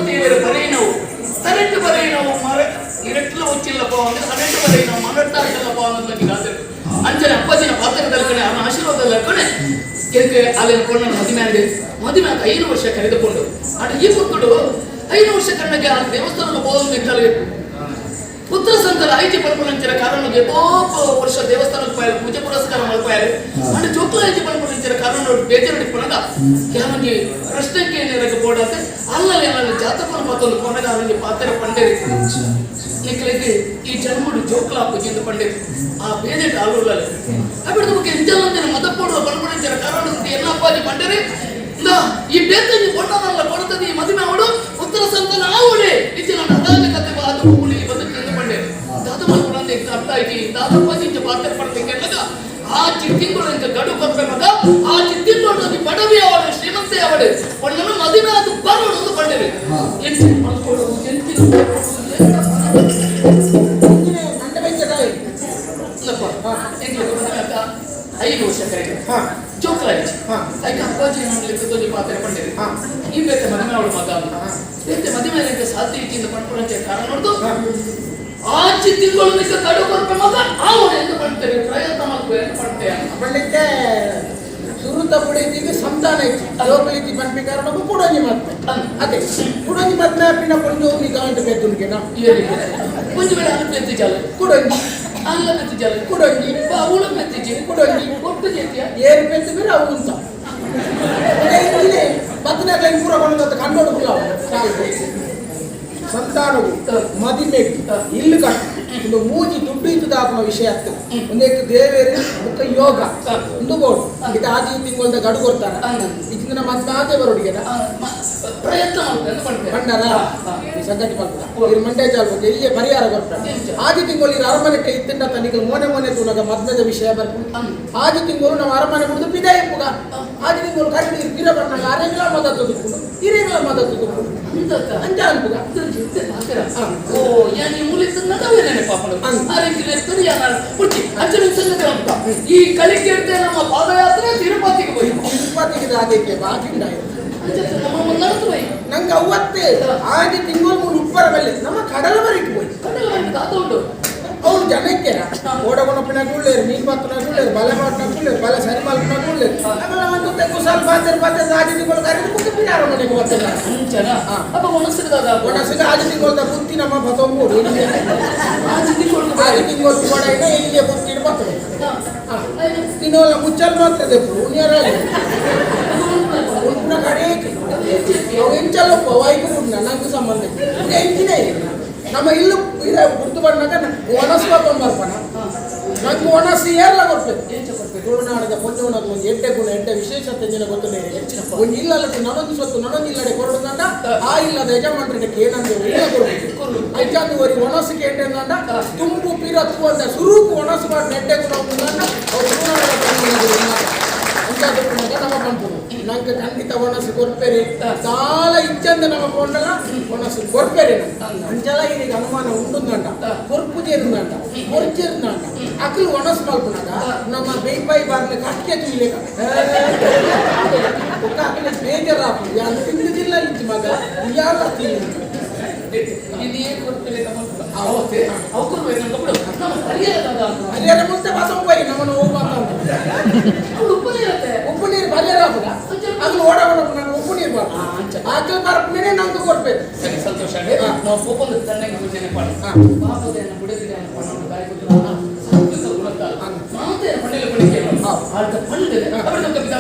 ದೇವರ ಬರೆಯಿನವು ತರೆಟ್ಟು ಬರೆಯಿನವು ಮರ ಇರಟ್ಲ ಉಚ್ಚಿಲ್ಲಪ್ಪ ಅಂದ್ರೆ ಹನ್ನೆರಡು ಬರೆಯಿನವು ಮನಟ್ಟಾಗಿಲ್ಲಪ್ಪ ಅನ್ನೋದು ನನಗೆ ಆಸೆ. ಅಂಚನೆ ಅಪ್ಪಾಜಿನ ಪಾತ್ರದಲ್ಲಿ ಕಣೆ ಅವನ ಆಶೀರ್ವಾದದಲ್ಲಿ ಕಣೆ ಕೆಳಗೆ ಅಲ್ಲಿನ ಕೊಂಡನ ಮದುವೆ ಅಂತ 5 ವರ್ಷ ಕರೆದುಕೊಂಡು ಅಡ ಈ ಮಕ್ಕಳು 5 ವರ್ಷ ಕಣ್ಣಗೆ ಆ ದೇವಸ್ಥಾನದ ಹೋಗೋದು ಇಟ್ಟಲ್ಲಿ ಪುತ್ರ ಸಂತರ ಐತಿ ಪಡ್ಕೊಂಡಂಚಿನ ಕಾರಣಕ್ಕೆ ವರ್ಷ ದೇವಸ್ಥಾನಕ್ಕೆ ಪಾಯಲು ಪೂಜೆ ಪುರಸ್ಕಾರ ಮಾಡ್ಪಾಯಲು ಅಂದ್ರೆ ಚೊಕ್ಕಲ ಐತಿ ಪಡ್ಕೊಂಡಂಚಿನ ಕಾರಣ ಬೇಜಾರು ಕೊನಗ ಕೆಲವೊಂದು ಪ್ರಶ್ನೆಗೆ ಏನಿರಕ್ಕೆ ಬೋಡಾತೆ ಅಲ್ಲಲ್ಲಿ ನನ್ನ ಜಾತಕವನ್ನು ಮತ್ತೊಂದು ಕೊನಗ ಅವನಿಗೆ ಪಾತ್ರ ಪಂಡೇರಿ ನಿಕ್ಕಲಿಕ್ಕೆ ಈ ಜನ್ಮಡು ಜೋಕ್ಲ ಪೂಜೆಯಿಂದ ಪಂಡೇರಿ ಆ ಬೇಜೆಟ್ ಆಲೂರಲ್ಲಿ ಅಬಿಡ್ದು ಬಗ್ಗೆ ಇಂಜಲಂದಿನ ಮತಪೋಡುವ ಪಡ್ಕೊಂಡಂಚಿನ ಕಾರಣ ಎಲ್ಲ ಅಪ್ಪಾಜಿ ಪಂಡೇರಿ ಈ ಬೇತಂಗಿ ಕೊಟ್ಟದಲ್ಲ ಕೊಡ್ತದೆ ಈ ಮದುವೆ ಅವಳು ಪುತ್ರ ಸಂತಾನ ಆವಳೆ ಇಚ್ಚಿನ ಅದಾದ ಕತೆ ಬಾದು ಕೂಲಿ ಬದುಕಿಂದ ಪಂಡೆ ದಾದ ಮಾಡ್ಕೊಂಡೆ ಅರ್ಥ ಆಯ್ತು ದಾದಪ್ಪಾಜಿ ಪಾತ್ರ ಪಡ್ಬೇಕೆಲ್ಲಗ ಆ ಚಿತ್ತಿಂಗಳು ಇಂತ ಗಡು ಕೊಪ್ಪೆ ಮಗ ಆ ಚಿತ್ತಿಂಗಳು ಬಡವಿ ಅವಳು ಶ್ರೀಮಂತೆ ಅವಳು ಪಣ್ಣನು ಮದುವೆ ಅದು ಬರೋದು ಪಂಡೇರಿ ಎಂಟಿ ಮಾಡ್ಕೊಳ್ಳೋದು ಎಂಟಿ ಐದು ವರ್ಷ ಕರೆಗೆ ಜೋಕ್ಲಾಯ್ತು ಆಯ್ತು ಅಪ್ಪಾಜಿ ನೋಡ್ಲಿಕ್ಕೆ ಪಾತ್ರ ಪಂಡೇರಿ ಈ ಬೇತೆ ಮದುವೆ ಅವಳು ಮಗ ಬೇತೆ ಮದುವೆ ಸಾಧ್ಯ ಇಚ್ಚಿಂದ ಪಡ್ಕೊಳ್ಳೋಕೆ ಕಾರಣ ನೋಡ್ದು ಆ ಚಿತ್ತಿಂಗಳು ಕಡು ಕೊರಪೆ ಮಗ ಅವಳು ಎಂದು ಪಡ್ತೇವೆ ಪ್ರಯತ್ನ ಮಾಡ್ತೇವೆ ಸುರುತ ಪುಡಿದಿಗೆ ಸಂತಾನ ಇತ್ತು ಲೋಕಲಿತಿ ಪಂಪಿ ಕಾರಣ ಕುಡಂಜಿ ಮತ್ತೆ ಅದೇ ಕುಡಂಜಿ ಮತ್ತೆ ಪಿನ ಕೊಂಡು ನೀ ಗಾಂಟ ಬೆದ್ದುನ್ಗೆ ನಾ ಒಂದು ವೇಳೆ ಅಲ್ಲ ಬೆತ್ತಿ ಜಾಲ ಕುಡಂಜಿ ಅಲ್ಲ ಬೆತ್ತಿ ಜಾಲ ಕುಡಂಜಿ ಅವಳು ಬೆತ್ತಿಜಿ ಕುಡಂಜಿ ಒಟ್ಟು ಜೇತಿಯ ಏರು ಬೆತ್ತು ಬೇರೆ ಅವು ಅಂತ ಇದೆ ಪತ್ನ ಕೈ ಪೂರ ಕೊಂಡು ಕಂಡೋಡು ಕುಲ್ಲ ಸಂತಾನವು ಮದಿಮೆಗೆ ಇಲ್ಲು ಕಟ್ಟು ಒಂದು ಮೂಜಿ ದುಡ್ಡು ಇತ್ತು ದಾಪನ ವಿಷಯ ಆಗ್ತದೆ ಒಂದೇಕ ದೇವೇರು ಮುಖ ಯೋಗ ಒಂದು ಬೋರ್ಡು ಇದು ಆದಿ ತಿಂಗಳ ಗಡು ಕೊಡ್ತಾರ ಇದನ್ನ ಮತ್ತೆ ಆದೇ ಬರೋಡಿಗೆ ಪ್ರಯತ್ನ ಬಣ್ಣರ ಸಂಗತಿ ಮಾಡ್ತಾರೆ ಇವ್ರು ಮಂಡ್ಯ ಚಾಲ್ಬೇಕು ಎಲ್ಲಿಯೇ ಪರಿಹಾರ ಕೊಡ್ತಾರೆ ಆದಿ ತಿಂಗಳು ಇವ್ರು ಅರಮನೆ ಇತ್ತಿಂದ ತನಿಗಳು ಮೊನೆ ತೂನಗ ಮದ್ನದ ವಿಷಯ ಬರ್ಕೊಂಡು ಆದಿ ತಿಂಗಳು ನಾವು ಅರಮನೆ ಬಿಡುದು ಪಿದಾಯ ಪುಗ ಆದಿ ತಿಂಗಳು ಕರೆದು ಗಿರ ಬಣ್ಣ ಅರೆಗಳ ಮದತ್ತು ದುಡ್ಡು ಹಿರೇಗಳ ಮದತ್ತು ದುಡ್ಡು ಅಂತ ಅನ್ಪುಗ ಓ ಯಾನಿ ಮೂಲಿತ ನಡವೇನೆ ಪಾಪಗಳು ಆರೆಂಜಿನ ಸರಿಯಾನ ಕುರ್ಚಿ ಅಚ್ಚನ ಸಂಗತಿ ಅಂತ ಈ ಕಲಿಕೆ ಇರ್ತೆ ನಮ್ಮ ಪಾದಯಾತ್ರೆ ತಿರುಪತಿಗೆ ಆಗೈತೆ ಬಾಕಿಂಡ ನಮ್ಮ ಮುಂದಾಡ್ತು ಬೈ ನಂಗೆ ಅವತ್ತೇ ಆದಿ ತಿಂಗಳು ಉಪ್ಪರ ಮೇಲೆ ನಮ್ಮ ಕಡಲ ಬರೀಕ್ ಹೋಯ್ ಕಡಲ ಕಾತ ಉಂಟು ಅವ್ರು ಜನಕ್ಕೆ ಓಡಗೊನಪಿನ ಗುಳ್ಳೇರು ನೀರು ಬತ್ತನ ಗುಳ್ಳೇರು ಬಲೆ ಮಾಡ್ನ ಗುಳ್ಳೇರು ಬಲೆ ಸರಿ ಮಲ್ಪನ ಗುಳ್ಳೇರು ಆಮೇಲೆ ಒಂದು ಕುಸಾಲ್ ಬಾಂಧರ್ ಆದಿ ತಿಂಗಳು ಕರೆದು ಕುಕ್ಕ ಪಿನಾರ ಮನೆಗೆ ಬರ್ತಿಲ್ಲ ಅಂಚನ ಅಪ್ಪ ಒಣಸಿದಾಗ ಒಣಸಿಗ ಆದಿ ತಿಂಗಳ ಬುತ್ತಿ ನಮ್ಮ ಬತ್ತೊಂಬೂಡು ಆದಿ ತಿಂಗಳು ಕೂಡ ಈಗ ಇಲ್ಲಿಗೆ ಬುತ್ತಿ ಬರ್ತದೆ ಇನ್ನೊಲ್ಲ ಮುಚ್ಚಲ್ ಮಾತ್ರ ಉಣಿಯರಲ್ಲಿ ಉಂಟು ಕಡೆಯಕ್ಕೆ ಎಂಚಲ್ಲಪ್ಪ ವೈಕು ಉಂಟ ನಂಗೆ ಸಂಬಂಧ ಎಂಚಿನೇ ನಮ್ಮ ಇಲ್ಲು ಗುರ್ತು ಬಂದಾಗ ಒಣಸು ಬರ್ಪಣ ನಂಗೆ ಒಣಸಿ ಎಲ್ಲ ಕೊಡ್ಬೇಕು ತುಳುನಾಡದ ಪೊಂಜೋಣದ ಒಂದು ಎಡ್ಡೆ ಗುಣ ಎಡ್ಡೆ ವಿಶೇಷತೆ ಗೊತ್ತಲೇ ಒಂದು ಇಲ್ಲಲ್ಲದೆ ನನ್ನೊಂದು ಸ್ವತ್ತು ನನ್ನೊಂದು ಇಲ್ಲಡೆ ಕೊಡೋದಂಡ ಆ ಇಲ್ಲದ ಯಜಮಾನ್ರಿಗೆ ಏನಂದ್ರೆ ಇಲ್ಲ ಕೊಡ್ಬೇಕು ಐಚಾಂದುವರಿ ಒಣಸಿಗೆ ಎಡ್ಡೆಂದಂಡ ತುಂಬು ಪಿರತ್ತು ಅಂತ ಸುರೂಕು ಒಣಸು ಮಾಡಿ ಎಡ್ಡೆ ಗುಣ ఉంటుందంట ಅವ್ರು ತುಳುನಾಡದ ನಮ್ಮ ಪಂಪು ನಂಗೆ ಖಂಡಿತ ಒಣಸು ಕೊರ್ಪೇರಿ ಸಾಲ ಇಚ್ಚಂದ ನಮ್ಮ ಕೊಂಡಲ ಒಣಸು ಕೊರ್ಪೇರಿ ಅಂಚಲ ಇದೀಗ ಅನುಮಾನ ಉಂಟುಂದಂಟ ಕೊರ್ಪುಜಿ ಇರುದಂಟ ಕೊರ್ಚಿ ಇರುದಂಟ ಅಕ್ಕಲು ಒಣಸು ಮಲ್ಪನಾಗ ನಮ್ಮ ಬೇಯ್ಪಾಯಿ ಬಾರ್ಲೆ ಕಟ್ಕೆ ತುಯ್ಲೇಕ ಅಕ್ಕಲ ಬೇಜಾರ ಯಾರು ತಿಂದಿಲ್ಲ ಇತ್ತು ಮಗ ಯಾರ ತಿಂದು ಇದೇ ಕೊರ್ಪೇರಿ ಅವತ್ತೆ ಅವಕರು ಏನಂತ ಬಿಡು ನಮ್ಮ ಹರಿಯಾಣ ಮುಂದೆ ಬಾಸಂಬೈ ನಮ್ಮನ್ನು ಹೋಗ್ಬಾರ್ದು ಉಪ್ಪು ಇರುತ್ತೆ ಉಪ್ಪು ನೀರು ಪರಿಹಾರ ಆಗ್ಬೋದ ಅದು ಓಡಾಡ ನಾನು ಉಪ್ಪು ನೀರು ಬಾರ್ದು ಆಕಲ್ ಬರ್ಪೇನೆ ನಂಗೆ ಕೊಡ್ಬೇಕು ಸರಿ ಸಂತೋಷ ನಾವು ಹೋಗೋದು ತಣ್ಣಗೆ ಮುಂಚೆನೆ ಪಾಡು ಬಾಪದೇನ ಬುಡದಿಗೆ ಪಣ್ಣು ಬಾಯಿ ಕೊಟ್ಟು ಸಂತೋಷ ಗುಣತ ಮಾತೆ ಪಣ್ಣೆಲ್ಲ ಪಡಿಕೆ ಆಳ್ತ ಪಣ್ಣು ಅವರ ಕವಿತಾ